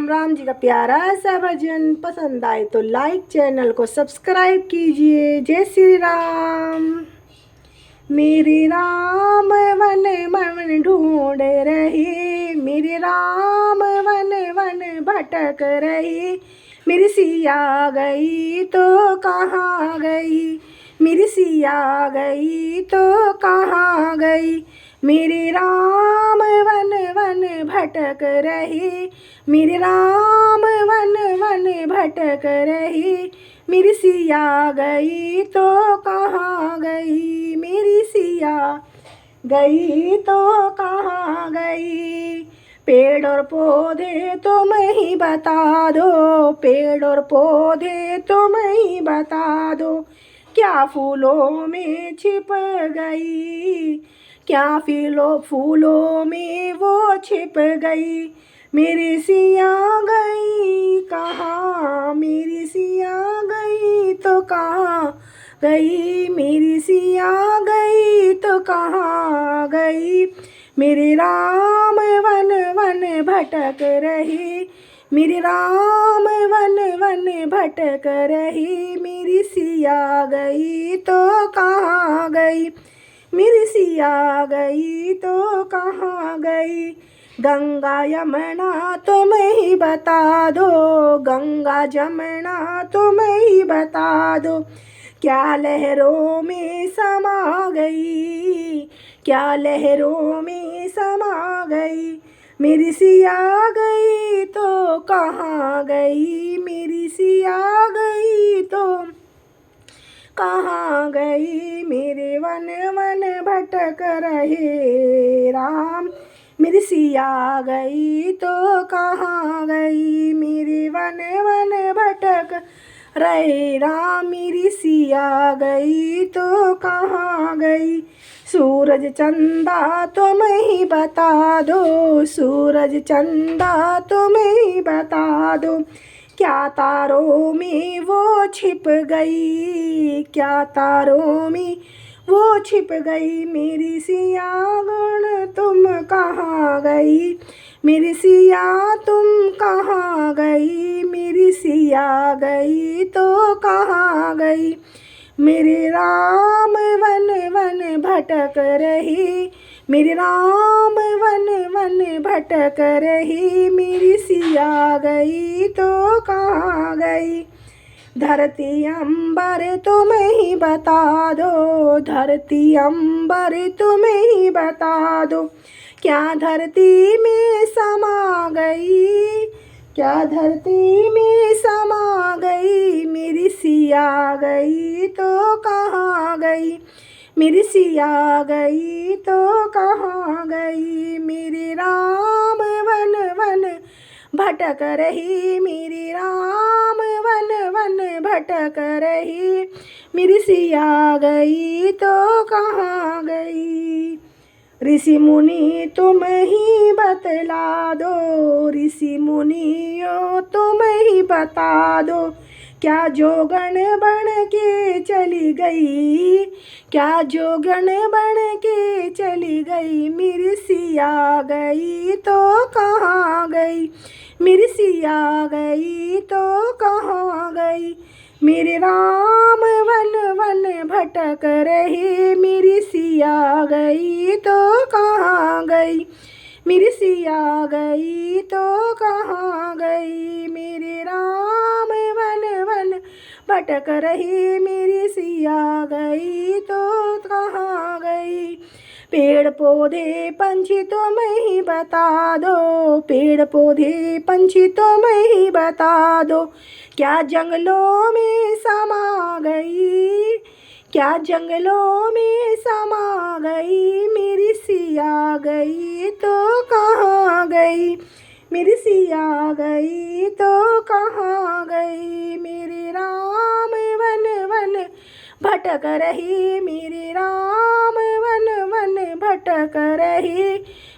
राम जी का प्यारा सा भजन पसंद आए तो लाइक, चैनल को सब्सक्राइब कीजिए। जय श्री राम। मेरे राम वन मन ढूंढ रही, मेरे राम वन वन भटक रही। मेरी सिया गई तो कहाँ गई, मेरी सिया गई तो कहाँ गई। मेरे राम वन वन भटक रही, मेरे राम वन वन भटक रही। मेरी सिया गई तो कहाँ गई, मेरी सिया गई तो कहाँ गई। पेड़ और पौधे तुम ही बता दो, पेड़ और पौधे तुम ही बता दो। क्या फूलों में छिप गई, क्या फूलों में वो छिप गई। मेरी सिया गई कहाँ, मेरी सिया गई तो कहाँ गई, मेरी सिया गई तो कहाँ गई। मेरे राम वन वन भटक रही, मेरे राम वन वन भटक रही। मेरी सिया गई तो कहाँ गई, मेरी सिया गई तो कहाँ गई। गंगा यमुना तुम ही बता दो, गंगा जमुना तुम ही बता दो। क्या लहरों में समा गई, क्या लहरों में समा गई। मेरी सिया गई तो कहाँ गई, मेरी सिया गई तो कहाँ गई। मेरे वन वन भटक रहे राम, मेरी सिया गई तो कहाँ गई। मेरे वन वन भटक रहे राम, मेरी सिया गई तो कहाँ गई। सूरज चंदा तुम ही बता दो, सूरज चंदा तुम ही बता दो। क्या तारों में वो छिप गई, क्या तारों में वो छिप गई। मेरी सिया गुण तुम कहाँ गई, मेरी सिया तुम कहाँ गई। मेरी सिया गई तो कहाँ गई। मेरे राम वन वन भटक रही, मेरे राम वन वन भटक रही। मेरी सिया गई तो कहाँ गई। धरती अंबर तुम ही बता दो, धरती अंबर तुम ही बता दो। क्या धरती में समा गई, क्या धरती में समा गई। मेरी सिया गई तो कहाँ गई, मेरी सिया गई तो कहाँ गई। मेरे राम वन वन भटक रही, मेरी राम वन वन भटक रही। मेरी सिया गई तो कहाँ गई। ऋषि मुनि तुम ही बतला दो, ऋषि मुनियों तुम ही बता दो। क्या जोगण बन के चली गई, क्या जोगण बन के चली गई। मेरी सिया गई तो कहाँ गई, मेरी सिया गई तो कहाँ गई। मेरे राम वन वन भटक रहे, मेरी सिया गई तो कहाँ गई। मेरी सिया गई तो कहाँ गई। मेरे राम वन वन भटक रही, मेरी सिया गई तो कहाँ गई। पेड़ पौधे पंछी तुम ही बता दो, पेड़ पौधे पंछी तुम ही बता दो। क्या जंगलों में समा गई, क्या जंगलों में समा गई। मेरी सिया गई तो कहाँ गई, मेरी सिया गई तो कहाँ गई। मेरे राम वन वन भटक रही, मेरे राम वन वन भटक रही।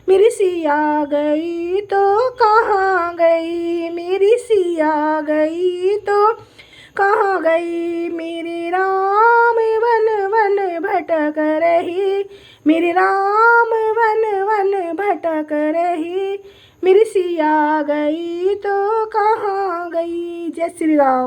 मेरी सिया गई तो कहाँ गई, मेरी सिया गई तो कहाँ गई। मेरे राम वन वन भटक रही, मेरे राम वन वन भटक रही। मेरी सिया गई तो कहाँ गई। जय श्री राम।